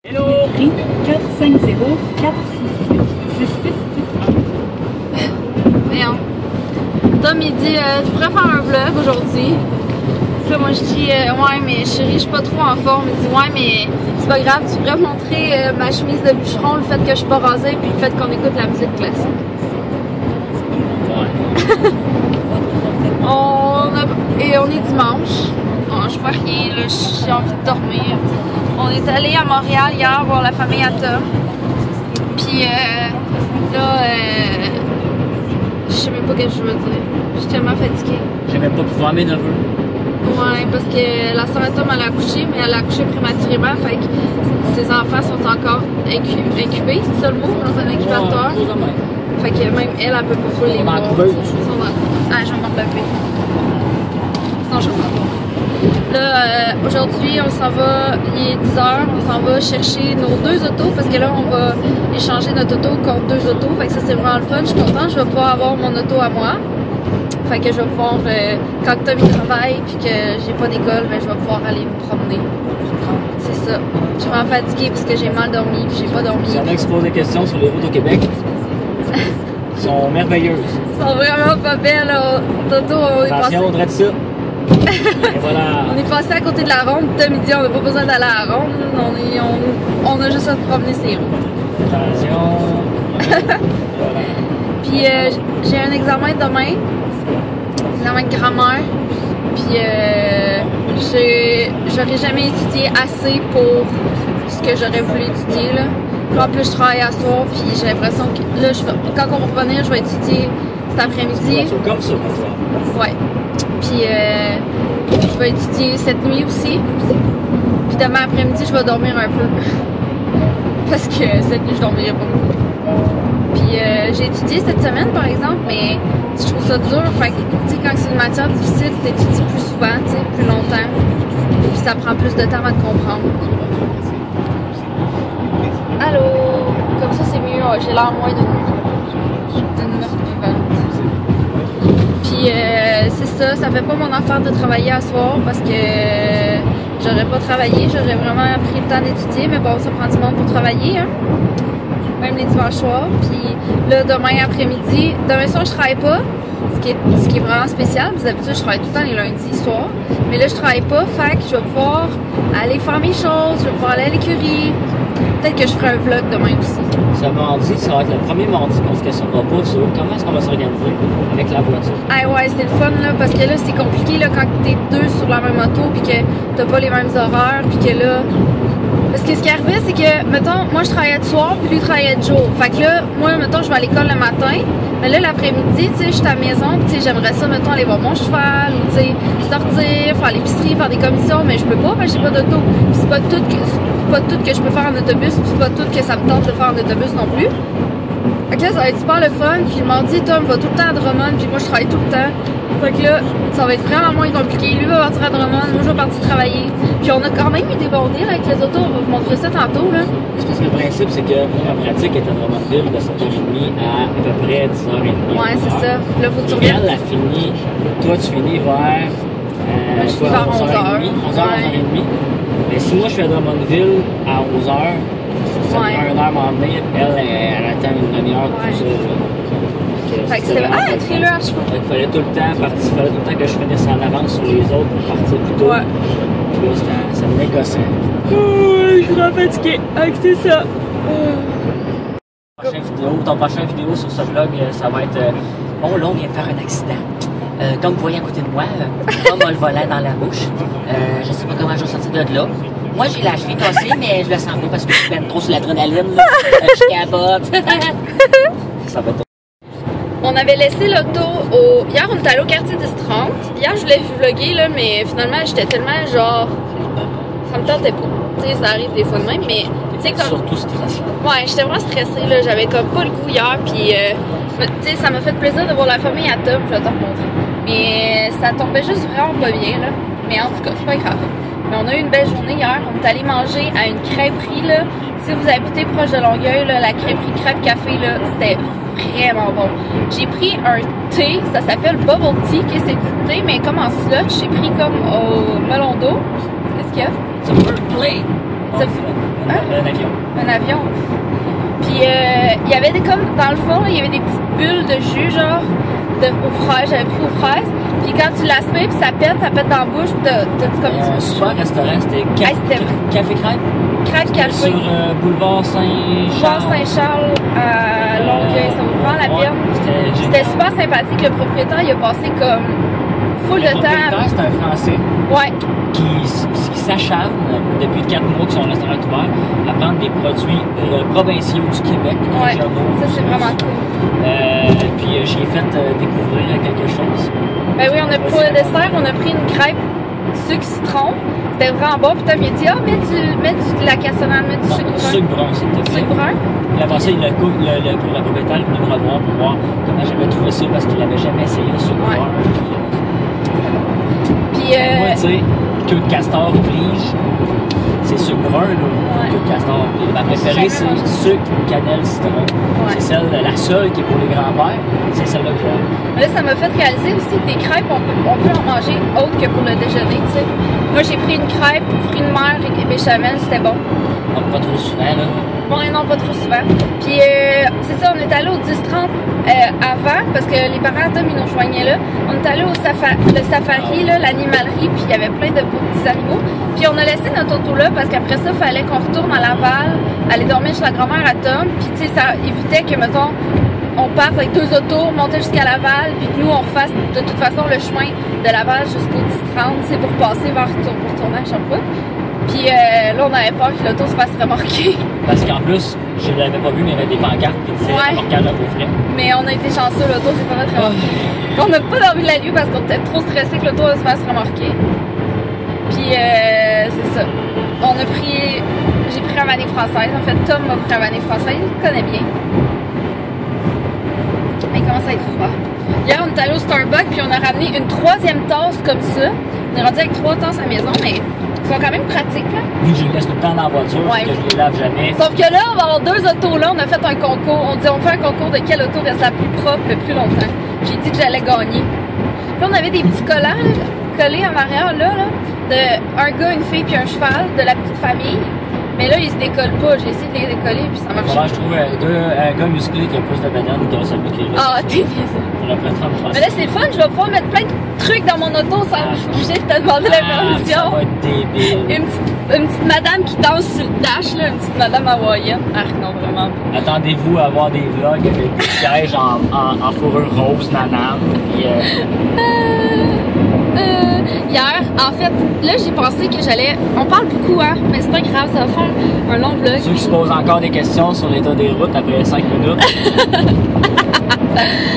Hello! 450 466 Voyons. Tom il dit tu pourrais faire un vlog aujourd'hui. Puis là moi je dis ouais mais chérie je suis pas trop en forme. Il dit ouais mais c'est pas grave, tu pourrais montrer ma chemise de bûcheron, le fait que je suis pas rasée puis le fait qu'on écoute la musique classique. Ouais. On est dimanche. Bon, je vois rien, là, j'ai envie de dormir. On est allé à Montréal hier voir la famille à Tom. Puis je sais même pas ce que je veux dire. Je suis tellement fatiguée. J'ai même pas pu voir mes neveux. Ouais, parce que la sœur à Tom elle a accouché, mais elle a accouché prématurément, fait que ses enfants sont encore incubés, c'est ça le mot, dans un incubateur. Fait que même elle peut pas faire les voir. Ah, je vais m'en lever. Sinon, je vais m'en voir. Là, aujourd'hui, on s'en va, il est 10h, on s'en va chercher nos deux autos parce que là, on va échanger notre auto contre deux autos. Fait que ça, c'est vraiment le fun. Je suis contente, je vais pouvoir avoir mon auto à moi. Fait que je vais pouvoir, quand Tom il travaille puis que j'ai pas d'école, ben, je vais pouvoir aller me promener. C'est ça. Je suis vraiment fatiguée parce que j'ai mal dormi puis j'ai pas dormi. S'il y en a qui se posent des questions sur les routes au Québec, elles sont merveilleuses. Elles sont vraiment pas belles. Toto, on est passé. Attention, on dirait de ça. Et voilà. On est passé à côté de la ronde. Tom il dit on n'a pas besoin d'aller à la ronde. On a juste à se promener ces routes. Attention. Voilà. Puis j'ai un examen demain. Examen de grammaire. Puis j'aurais jamais étudié assez pour ce que j'aurais voulu étudier là. Puis en plus je travaille à soir. Puis j'ai l'impression que là, quand on va revenir, je vais étudier cet après-midi. C'est comme ça pour toi. Ouais. Puis je vais étudier cette nuit aussi. Puis demain après-midi, je vais dormir un peu. Parce que cette nuit, je dormirai pas beaucoup. Puis j'ai étudié cette semaine, par exemple, mais je trouve ça dur. Fait que, tu sais, quand c'est une matière difficile, tu étudies plus souvent, tu sais, plus longtemps. Puis ça prend plus de temps à te comprendre. Allô? Comme ça, c'est mieux. J'ai l'air moins d'une meurtre vivante. Puis c'est ça, ça fait pas mon affaire de travailler à soir parce que j'aurais pas travaillé, j'aurais vraiment pris le temps d'étudier, mais bon, ça prend du monde pour travailler, hein? Même les dimanches soirs. Puis là, demain après-midi, demain soir, je travaille pas, ce qui est vraiment spécial, parce que d'habitude, je travaille tout le temps les lundis soirs, mais là, je travaille pas, fait que je vais pouvoir aller faire mes choses, je vais pouvoir aller à l'écurie. Peut-être que je ferai un vlog demain aussi. Ce mardi, ça va être le premier mardi qu'on se questionnera pas sur comment est-ce qu'on va s'organiser avec la voiture. Ah ouais, c'est le fun là, parce que là, c'est compliqué là, quand t'es deux sur la même auto, puis que t'as pas les mêmes horaires, puis que là... Parce que ce qui arrivait, c'est que, mettons, moi je travaillais de soir, puis lui travaillait de jour. Fait que là, moi, mettons, je vais à l'école le matin, mais là, l'après-midi, tu sais, je suis à la maison, tu sais, j'aimerais ça, mettons, aller voir mon cheval, ou tu sais, sortir, faire l'épicerie, faire des commissions, mais je peux pas, parce que j'ai pas d'auto. C'est pas tout que je peux faire en autobus, puis c'est pas tout que ça me tente de faire en autobus non plus. Fait que là, ça va être super le fun, puis le mardi, Tom va tout le temps à Drummond, puis moi, je travaille tout le temps. Fait que là, ça va être vraiment moins compliqué. Lui va partir à Drummond, moi, je vais partir travailler. Puis on a quand même eu des bons deals avec les autos, on va vous montrer ça tantôt, là. Parce que le principe, c'est que ma pratique est à Drummondville de 7h30 à peu près 10h30. Ouais, c'est ça. Là, faut que tu regardes. Elle a fini, toi, tu finis vers... je finis vers 11h. 11h, 11h30. Mais si moi, je suis à Drummondville à 11h, ça me prend une heure à m'emmener, elle attend une demi-heure pour ça. Fait que c'était... Ah, un trailer à chevaux! Fait qu'il fallait tout le temps que je finisse en avance sur les autres pour partir plus tôt. Ouais. Puis là, ça me négoçait. Je suis vraiment fatiguée. C'est ça. Ton prochain vidéo sur ce vlog, ça va être bon, là, on vient de faire un accident. Comme vous voyez à côté de moi, Tom a le volant dans la bouche. Je sais pas comment je vais sortir de là. Moi, j'ai la cheville cassée, mais je le sens pas parce que je suis trop sur l'adrénaline. Je capote. Ça va être... On avait laissé l'auto au... Hier, on était allé au quartier 10-30. Hier, je voulais vlogger, là, mais finalement, j'étais tellement, genre... Ça me tentait pas. Tu sais, ça arrive des fois de même, mais... Tu sais, comme... Surtout stressé. Ouais, j'étais vraiment stressée, là. J'avais comme pas le goût hier, puis... tu sais, ça m'a fait plaisir de voir la famille à Tom, je vais te remontrer. Mais ça tombait juste vraiment pas bien, là. Mais en tout cas, c'est pas grave. Mais on a eu une belle journée hier. On est allé manger à une crêperie, là. Si vous habitez proche de Longueuil, là, la crêperie Crêpe Café, là, c'était vraiment bon. J'ai pris un thé, ça s'appelle Bubble Tea, que c'est du thé, mais comme en slotch. J'ai pris comme au melon d'eau. Qu'est-ce qu'il y a? C'est un wordplay. Un avion. Un avion. Puis il y avait des, comme dans le fond, il y avait des petites bulles de jus, genre aux fraises. J'avais pris aux fraises. Puis quand tu l'aspires, puis ça pète dans la bouche. T'as comme Un super restaurant, c'était Café Crêpe. Crêpe café. Sur Boulevard Saint-Charles. Boulevard Saint-Charles à Longueuil. Ça vous prend la peine. C'était super sympathique. Le propriétaire, il a passé comme full de temps. Le propriétaire, c'est un Français. Ouais. Qui s'acharne depuis 4 mois que son restaurant est ouvert à vendre des produits provinciaux du Québec. Ouais, ça c'est vraiment cool. Puis j'ai fait découvrir quelque chose. Ben oui, pour le dessert, on a pris une crêpe sucre citron. C'était vraiment bon. Puis Tom il a dit, mets de la cassonade, mets du sucre brun. Sucre brun, s'il te plaît. Sucre brun. Puis après ça, le propriétaire est venu me revoir pour voir comment j'avais trouvé ça parce qu'il n'avait jamais essayé le sucre brun. Puis moi, tu sais, queue de castor oblige, c'est sucre brun, là, queue de castor. Ma préférée, c'est sucre, cannelle, citron. C'est celle, la seule qui est pour les grands-pères, c'est celle-là que j'aime. Là, ça m'a fait réaliser aussi que des crêpes, on peut en manger autre que pour le déjeuner, tu sais. Moi, j'ai pris une crêpe, fruits de mer et béchamel, c'était bon. Donc, pas trop souvent, là. Bon, non, pas trop souvent. Puis, c'est ça, on est allé au 10-30 avant, parce que les parents, Tom, ils nous rejoignaient là. On est allé au safari, là, l'animalerie, puis il y avait plein de beaux petits animaux. Puis, on a laissé notre auto là, parce qu'après ça, il fallait qu'on retourne à Laval, aller dormir chez la grand-mère à Tom. Puis, tu sais, ça évitait que, mettons, on parte avec 2 autos, monter jusqu'à Laval, puis que nous, on refasse de toute façon le chemin de Laval jusqu'au 10-30, c'est pour passer pour retourner à Sherbrooke. Puis là, on avait peur que l'auto se fasse remorquer. Parce qu'en plus, je ne l'avais pas vu, mais il y avait des pancartes qui disaient remorquage à vos frais. Mais on a été chanceux, l'auto s'est pas fait remorquer. On n'a pas dormi la nuit parce qu'on était trop stressés que l'auto se fasse remorquer. Puis c'est ça. J'ai pris un vanille française. En fait, Tom m'a pris un vanille française. Il le connaît bien. Mais il commence à être froid. Hier, on est allé au Starbucks, puis on a ramené une 3e tasse comme ça. On est rendu avec 3 tasses à la maison, mais ils sont quand même pratiques, là. Oui, je les laisse tout le temps dans la voiture, parce que je les lave jamais. Sauf que là, on va avoir 2 autos, là. On a fait un concours. On dit, on fait un concours de quelle auto reste la plus propre le plus longtemps. J'ai dit que j'allais gagner. Puis là, on avait des petits collants, collés en arrière, là, de un gars, une fille, puis un cheval, de la petite famille. Mais là, ils se décollent pas. J'ai essayé de les décoller, puis ça marche pas. Je trouve un gars musclé qui a plus de banane que celui qui est là. Ah, t'es niaiseux. Mais là, c'est le fun. Je vais pouvoir mettre plein de trucs dans mon auto sans bouger de te demander la permission. Ça va être débile. Une petite madame qui danse sur le dash, là. Une petite madame hawaïenne. Ah, non, vraiment. Attendez-vous à avoir des vlogs avec des sièges en fourrure rose, nanane. Puis, hier, en fait, là j'ai pensé que j'allais... On parle beaucoup, hein, mais c'est pas grave, ça va faire un long vlog. Ceux qui se posent encore des questions sur l'état des routes après 5 minutes.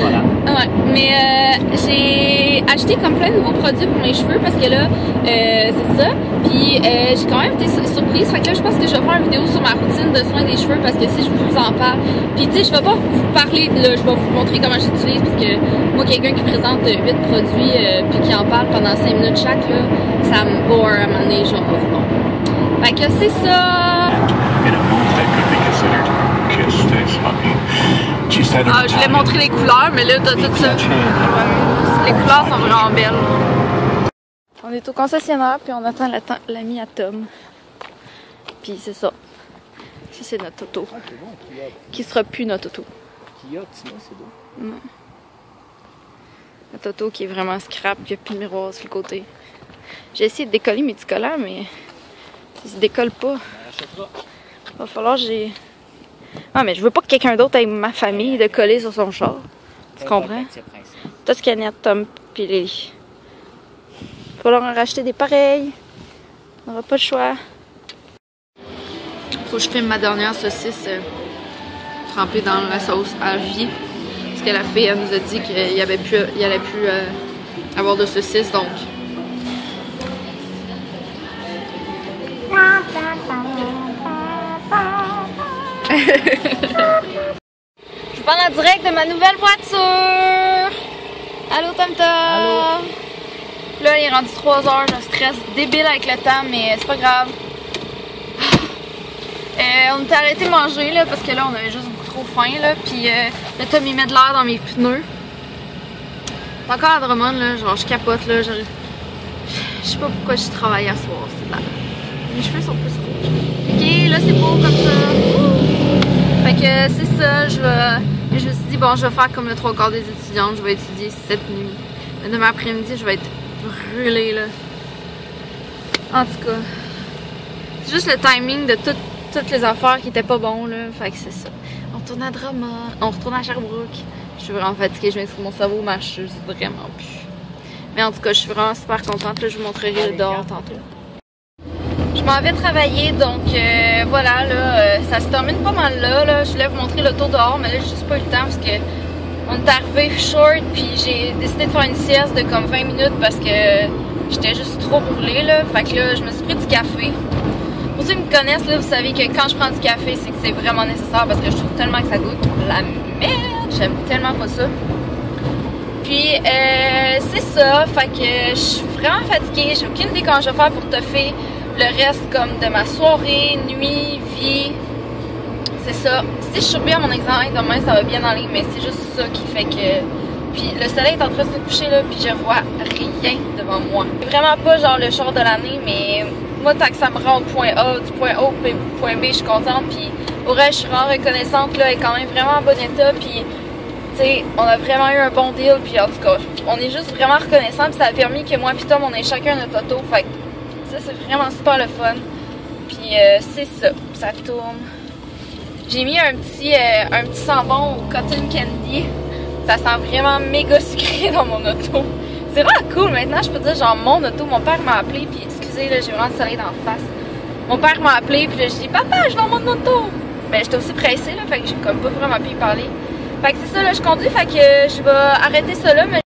Voilà. Ouais, mais j'ai acheté comme plein de nouveaux produits pour mes cheveux parce que là, c'est ça. Puis j'ai quand même été surprise. Fait que là, je pense que je vais faire une vidéo sur ma routine de soins des cheveux parce que si je vous en parle. Puis tu sais, je vais pas vous parler, là, je vais vous montrer comment j'utilise parce que moi, quelqu'un qui présente 8 produits puis qui en parle pendant 5 minutes chaque, là, ça me bore à un moment donné, genre, non. Fait que c'est ça. Ah, je voulais montrer les couleurs, mais là, t'as tout ça. Les couleurs sont vraiment belles. On est au concessionnaire, puis on attend l'ami à Tom. Puis c'est ça. Ça, c'est notre auto. Qui sera plus notre auto. Kia, c'est beau. Non. Notre auto qui est vraiment scrap, puis il n'y a plus de miroir sur le côté. J'ai essayé de décoller mes petits collants, mais ils se décollent pas. Il va falloir que j'ai... Ah, mais je veux pas que quelqu'un d'autre ait ma famille de coller sur son char. Tu comprends? Tout ce qu'il y a Tom puis Lily. Il va falloir en racheter des pareils. On n'aura pas le choix. Faut que je filme ma dernière saucisse trempée dans la sauce à vie. Parce que la fille, elle nous a dit qu'il allait plus avoir de saucisse, donc... Je parle en direct de ma nouvelle voiture. Allô Tom Tom. Allô. Là il est rendu 3h, je stresse débile avec le temps, mais c'est pas grave. On était arrêté de manger là parce que là on avait juste beaucoup trop faim là. Puis là Tom il met de l'air dans mes pneus. C'est encore à Drummond là, genre je capote là. Je sais pas pourquoi je travaille à soir, c'est là. Mes cheveux sont plus rouges. travailler, là c'est beau comme ça. Fait que c'est ça, je me suis dit bon, je vais faire comme le 3/4 des étudiantes, je vais étudier cette nuit. Mais demain après-midi, je vais être brûlée là. En tout cas, c'est juste le timing de toutes les affaires qui étaient pas bons là, fait que c'est ça. On retourne à Drummond, on retourne à Sherbrooke. Je suis vraiment fatiguée, je m'excuse, mon cerveau marche vraiment plus. Mais en tout cas, je suis vraiment super contente, là, je vous montrerai le dehors tantôt. Je m'en vais travailler, donc voilà, là, ça se termine pas mal là. Je voulais vous montrer le tour dehors, mais là, j'ai juste pas eu le temps parce que on est arrivé short, puis j'ai décidé de faire une sieste de comme 20 minutes parce que j'étais juste trop brûlée, là. Fait que là, je me suis pris du café. Pour ceux qui me connaissent, là, vous savez que quand je prends du café, c'est que c'est vraiment nécessaire parce que je trouve tellement que ça goûte la merde. J'aime tellement pas ça. Puis, c'est ça. Fait que je suis vraiment fatiguée. J'ai aucune idée comment je vais faire pour toffer le reste comme de ma soirée, nuit, vie. C'est ça. Si je suis bien à mon examen demain, ça va bien aller, mais c'est juste ça qui fait que... Puis le soleil est en train de se coucher là, puis je vois rien devant moi. C'est vraiment pas genre le short de l'année, mais moi tant que ça me rend au point A, du point A au point B, je suis contente. Puis au reste, je suis vraiment reconnaissante là, elle est quand même vraiment en bon état. Puis tu sais, on a vraiment eu un bon deal. Puis en tout cas, on est juste vraiment reconnaissant. Puis ça a permis que moi et Tom, on ait chacun notre auto. Fait que ça, c'est vraiment super le fun. Puis c'est ça, ça tourne. J'ai mis un petit sambon au cotton candy. Ça sent vraiment méga sucré dans mon auto. C'est vraiment cool. Maintenant, je peux dire, genre, mon auto, mon père m'a appelé, puis excusez, là, j'ai vraiment le soleil d'en face. Mon père m'a appelé, puis là, je dis, papa, je vais dans mon auto. Ben, j'étais aussi pressée, là, fait que j'ai comme pas vraiment pu y parler. Fait que c'est ça, là, je conduis, fait que je vais arrêter ça là, mais